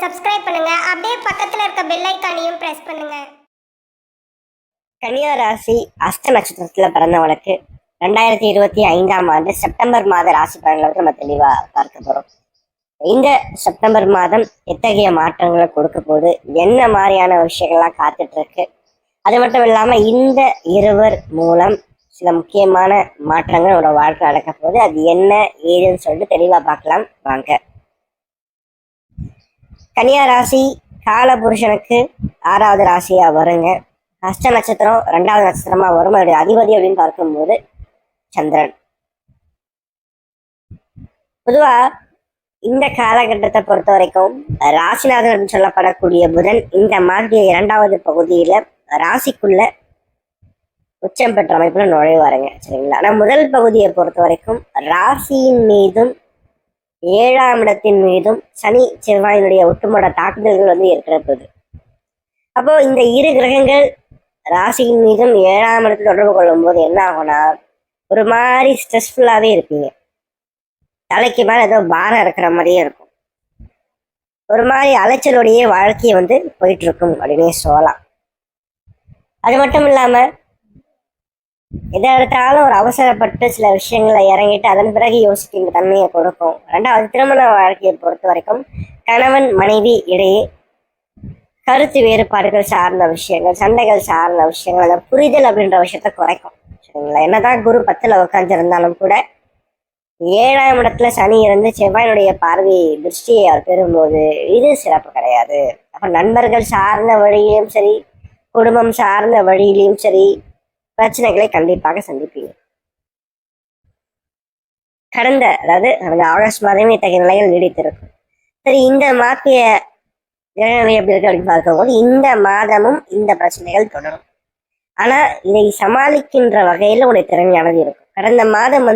Subscribe பண்ணுங்க. அப்படியே பக்கத்துல இருக்க பெல் ஐகானையும் பிரஸ் பண்ணுங்க. கன்னியா ராசி அஸ்த நட்சத்திரத்துல பிறந்தவளுக்கு 2025ஆம் ஆண்டு செப்டம்பர் மாத ராசி பலன்களை நம்ம தெளிவா பார்க்க போறோம். இந்த செப்டம்பர் மாதம் எத்தகைய மாற்றங்களை கொடுக்க போது, என்ன மாதிரியான விஷயங்கள்லாம் காத்துட்டு இருக்கு, அது மட்டும் இல்லாம இந்த இருவர் மூலம் சில முக்கியமான மாற்றங்கள் நம்மளோட வாழ்க்கை நடக்க போகுது. அது என்ன ஏதுன்னு சொல்லிட்டு தெளிவா பார்க்கலாம் வாங்க. கன்னியா ராசி கால புருஷனுக்கு 6வது ராசியா வருங்க. அஷ்ட நட்சத்திரம் 2வது நட்சத்திரமா வரும். அதோடைய அதிபதி அப்படின்னு பார்க்கும்போது சந்திரன். பொதுவா இந்த காலகட்டத்தை பொறுத்த வரைக்கும் ராசிநாதன் சொல்லப்படக்கூடிய புதன் இந்த மாதிரி 2வது பகுதியில ராசிக்குள்ள உச்சம் பெற்ற அமைப்புல நுழைவாருங்க, சரிங்களா? ஆனா முதல் பகுதியை பொறுத்த வரைக்கும் ராசியின் மீதும் 7ஆம் இடத்தின் மீதும் சனி செவ்வாயினுடைய ஒட்டுமொத்த தாக்குதல்கள் இருக்கிற போது, அப்போ இந்த இரு கிரகங்கள் ராசியின் மீதும் 7ஆம் இடத்தில் தொடர்பு கொள்ளும் போது என்ன ஆகும்னா, ஒரு மாதிரி ஸ்ட்ரெஸ்ஃபுல்லாவே இருப்பீங்க. தலைக்கு மேல ஏதோ பாரம் இருக்கிற மாதிரியே இருக்கும். ஒரு மாதிரி அலைச்சலோடையே வாழ்க்கையை போயிட்டு இருக்கும் அப்படின்னே சொல்லலாம். அது மட்டும் இல்லாம எதை எடுத்தாலும் ஒரு அவசரப்பட்டு சில விஷயங்களை இறங்கிட்டு அதன் பிறகு யோசிக்கின்ற தன்மையை கொடுக்கும். 2வது திருமண வாழ்க்கையை பொறுத்த வரைக்கும் கணவன் மனைவி இடையே கருத்து வேறுபாடுகள் சார்ந்த விஷயங்கள், சண்டைகள் சார்ந்த விஷயங்கள், அந்த புரிதல் அப்படின்ற விஷயத்த குறைக்கும், சரிங்களா? என்னதான் குரு 10ல உட்காந்துருந்தாலும் கூட 7ஆம் இடத்துல சனி இருந்து செவ்வாயினுடைய பார்வை திருஷ்டியை அவர் பெறும்போது இது சிறப்பு கிடையாது. அப்ப நண்பர்கள் சார்ந்த வழியிலும் சரி, குடும்பம் சார்ந்த வழியிலையும் சரி பிரச்சனைகளை கண்டிப்பாக சந்திப்பீங்க. அதாவது ஆகஸ்ட் மாதமே இத்தகைய நிலைகள் நீடித்திருக்கும். சரி, இந்த மாத்திய கிரகநிலை எப்படி இருக்கு அப்படின்னு பார்க்கும்போது இந்த மாதமும் இந்த பிரச்சனைகள் தொடரும். ஆனா இதை சமாளிக்கின்ற வகையில உடைய திறமையானது இருக்கும். கடந்த மாதம்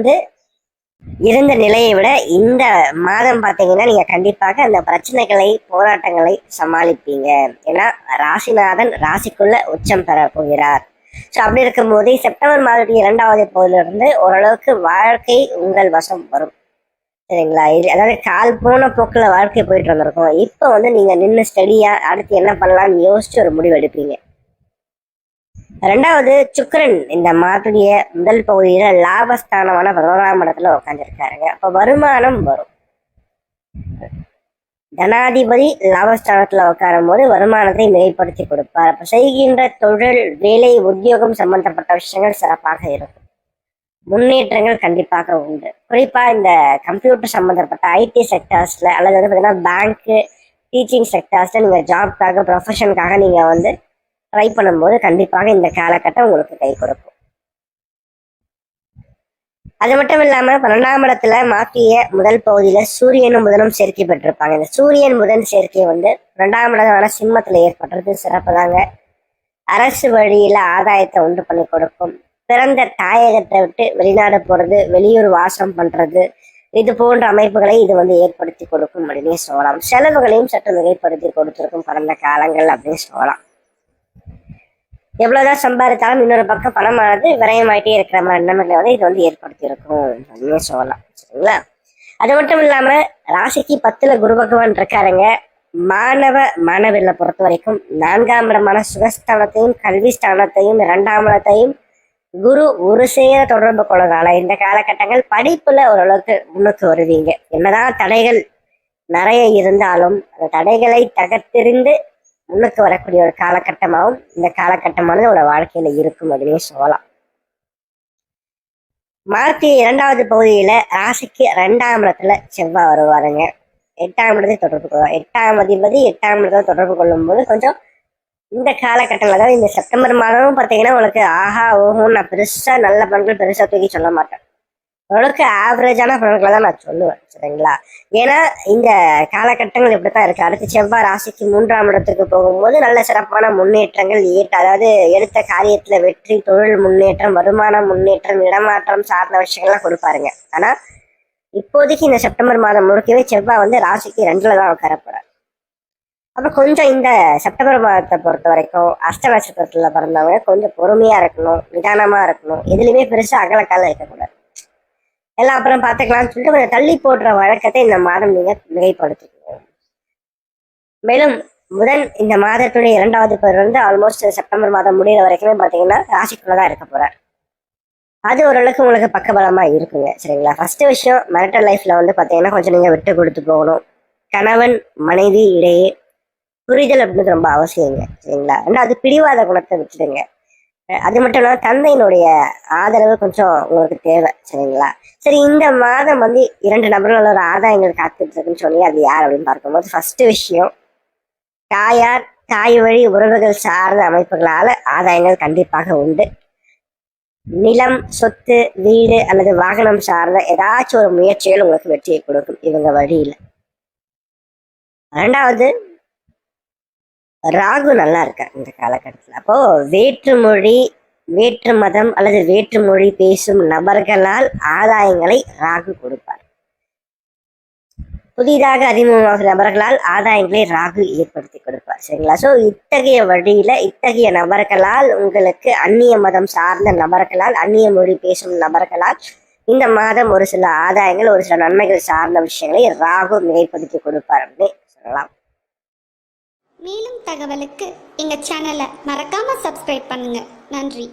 இருந்த நிலையை விட இந்த மாதம் பார்த்தீங்கன்னா நீங்க கண்டிப்பாக அந்த பிரச்சனைகளை, போராட்டங்களை சமாளிப்பீங்க. ஏன்னா ராசிநாதன் ராசிக்குள்ள உச்சம் பெற போகிறார். ஸோ அப்படி இருக்கும் போதே செப்டம்பர் மாதத்துக்கு 2வது பகுதியிலிருந்து ஓரளவுக்கு வாழ்க்கை உங்கள் வசம் வரும், சரிங்களா? இது அதாவது கால் போன போக்கில் வாழ்க்கை போயிட்டு வந்திருக்கோம். இப்போ நீங்க நின்று ஸ்டடியா அடுத்து என்ன பண்ணலாம்னு யோசிச்சு ஒரு முடிவு எடுப்பீங்க. 2வது சுக்கிரன் இந்த மாதத்துடைய முதல் பகுதியில லாபஸ்தானமான 11ஆம் இடத்துல உட்காந்துருக்காருங்க. அப்ப வருமானம் வரும். தனாதிபதி லாபஸ்தானத்துல உட்காரும் போது வருமானத்தை மிகைப்படுத்தி கொடுப்பார். அப்ப செய்கின்ற தொழில், வேலை, உத்தியோகம் சம்பந்தப்பட்ட விஷயங்கள் சிறப்பாக இருக்கும். முன்னேற்றங்கள் கண்டிப்பாக உண்டு. குறிப்பா இந்த கம்ப்யூட்டர் சம்பந்தப்பட்ட ஐடி செக்டர்ஸ்ல அல்லது பார்த்தீங்கன்னா பேங்க், டீச்சிங் செக்டர்ஸ்ல நீங்க ஜாப்காக, ப்ரொஃபஷனுக்காக நீங்க ட்ரை பண்ணும்போது கண்டிப்பாக இந்த காலகட்டம் உங்களுக்கு கை கொடுக்கும். அது மட்டும் இல்லாம 12ஆம் இடத்துல மாற்றிய முதல் பகுதியில சூரியனும் புதனும் சேர்க்கை பெற்றிருப்பாங்க. இந்த சூரியன் புதன் சேர்க்கை 2ஆம் இடமான சிம்மத்துல ஏற்படுறது சிறப்பு தாங்க. அரசு வழியில ஆதாயத்தை உண்டு பண்ணி கொடுக்கும். பிறந்த தாயகத்தை விட்டு வெளிநாடு போறது, வெளியூர் வாசம் பண்றது, இது போன்ற அமைப்புகளை இது ஏற்படுத்தி கொடுக்கும் அப்படின்னே சொல்லலாம். செலவுகளையும் சற்று மிகைப்படுத்தி கொடுத்திருக்கும் கடந்த காலங்கள் அப்படின்னு சொல்லலாம். எவ்வளவுதான் சம்பாதித்தாலும் இன்னொரு பக்கம் பணமானது விரயமாயிட்டே இருக்கிற மாதிரி நிலைமைகளை இது ஏற்படுத்தி இருக்கும் அப்படின்னு சொல்லலாம், சரிங்களா? அது மட்டும் இல்லாம ராசிக்கு 10ல குரு பகவான் இருக்காருங்க. மாணவ மாணவர்களை பொறுத்த வரைக்கும் 4ஆம் இடமான சுகஸ்தானத்தையும் கல்வி ஸ்தானத்தையும் 2ஆம் இடத்தையும் குரு ஒரு சேர தொடர்பு கொள்ளதால இந்த காலகட்டங்கள் படிப்புல ஓரளவுக்கு முன்னுக்கு வருவீங்க. என்னதான் தடைகள் நிறைய இருந்தாலும் அந்த தடைகளை தகர்த்தெறிந்து முன்னுக்கு வரக்கூடிய ஒரு காலகட்டமாகவும் இந்த காலகட்டமானது உங்களோட வாழ்க்கையில இருக்கும் அப்படின்னு சொல்லலாம். மார்ச் 2வது பகுதியில ராசிக்கு 2ஆம் இடத்துல செவ்வாய் வருவாருங்க. 8ஆம் இடத்தை தொடர்பு கொள்வார். 8ஆம் அதிபதி 8ஆம் இடத்துல தொடர்பு கொள்ளும் போது கொஞ்சம் இந்த காலகட்டங்கள், அதாவது இந்த செப்டம்பர் மாதமும் பார்த்தீங்கன்னா உங்களுக்கு ஆஹா ஓஹோன்னு நான் பெருசா நல்ல பலன்கள் பெருசா தூக்கி சொல்ல மாட்டேன். ஓரளவுக்கு ஆவரேஜான பலன்களை தான் நான் சொல்லுவேன், சரிங்களா? ஏன்னா இந்த காலகட்டங்கள் இப்படித்தான் இருக்கு. அடுத்து செவ்வாய் ராசிக்கு 3ஆம் இடத்துக்கு போகும்போது நல்ல சிறப்பான முன்னேற்றங்கள் அதாவது எடுத்த காரியத்துல வெற்றி, தொழில் முன்னேற்றம், வருமான முன்னேற்றம், இடமாற்றம் சார்ந்த விஷயங்கள்லாம் கொடுப்பாருங்க. ஆனா இப்போதைக்கு இந்த செப்டம்பர் மாதம் முழுக்கவே செவ்வாய் ராசிக்கு 2ல தான் உட்காரப்படுறார். அப்ப கொஞ்சம் இந்த செப்டம்பர் மாதத்தை பொறுத்த வரைக்கும் அஷ்ட நட்சத்திரத்துல பிறந்தவங்க கொஞ்சம் பொறுமையா இருக்கணும், நிதானமா இருக்கணும். எதுலையுமே பெருசா அகலக்கால இருக்கக்கூடாது. எல்லாம் அப்புறம் பார்த்துக்கலாம்னு சொல்லிட்டு கொஞ்சம் தள்ளி போடுற வழக்கத்தை இந்த மாதம் நீங்க மிகைப்படுத்திக்கணும். மேலும் புதன் இந்த மாதத்துடைய 2வது பகுதியில இருந்து ஆல்மோஸ்ட் செப்டம்பர் மாதம் முடிகிற வரைக்குமே பார்த்தீங்கன்னா ராசிக்குள்ளதான் இருக்க போறார். அது ஓரளவுக்கு உங்களுக்கு பக்கபலமா இருக்குங்க. சரிங்களா? ஃபர்ஸ்ட் விஷயம், மேரிட்டல் லைஃப்ல வந்து பார்த்தீங்கன்னா கொஞ்சம் நீங்க விட்டு கொடுத்து போகணும். கணவன் மனைவி இடையே புரிதல் அப்படின்றது ரொம்ப அவசியங்க. சரிங்களா? ரெண்டாவது, பிடிவாத குணத்தை விட்டுடுங்க. அது மட்டும் இல்லாம தந்தையினுடைய ஆதரவு கொஞ்சம் உங்களுக்கு தேவை. சரிங்களா? சரி, இந்த மாதம் வந்து 2 நபர்களோட ஆதாயங்கள் காத்துட்டு இருக்குன்னு சொல்லி அது யார் அப்படின்னு பார்க்கும்போது, ஃபர்ஸ்ட் விஷயம், தாயார், தாய் வழி உறவுகள் சார்ந்த அமைப்புகளால ஆதாயங்கள் கண்டிப்பாக உண்டு. நிலம், சொத்து, வீடு அல்லது வாகனம் சார்ந்த ஏதாச்சும் ஒரு முயற்சிகள் உங்களுக்கு வெற்றியை கொடுக்கும் இவங்க வழியில. ரெண்டாவது, ராகு நல்லா இருக்கார் இந்த காலகட்டத்தில். அப்போ வேற்றுமொழி, வேற்று மதம் அல்லது வேற்றுமொழி பேசும் நபர்களால் ஆதாயங்களை ராகு கொடுப்பார். புதிதாக அறிமுகமாகிற நபர்களால் ஆதாயங்களை ராகு ஏற்படுத்தி கொடுப்பார். சரிங்களா? ஸோ இத்தகைய வழியில இத்தகைய நபர்களால் உங்களுக்கு அந்நிய மதம் சார்ந்த நபர்களால், அந்நிய மொழி பேசும் நபர்களால் இந்த மாதம் ஒரு சில ஆதாயங்கள், ஒரு சில நன்மைகள் சார்ந்த விஷயங்களை ராகு ஏற்படுத்தி கொடுப்பார் அப்படின்னு சொல்லலாம். மேலும் தகவலுக்கு எங்கள் சேனலை மறக்காமல் சப்ஸ்கிரைப் பண்ணுங்கள். நன்றி.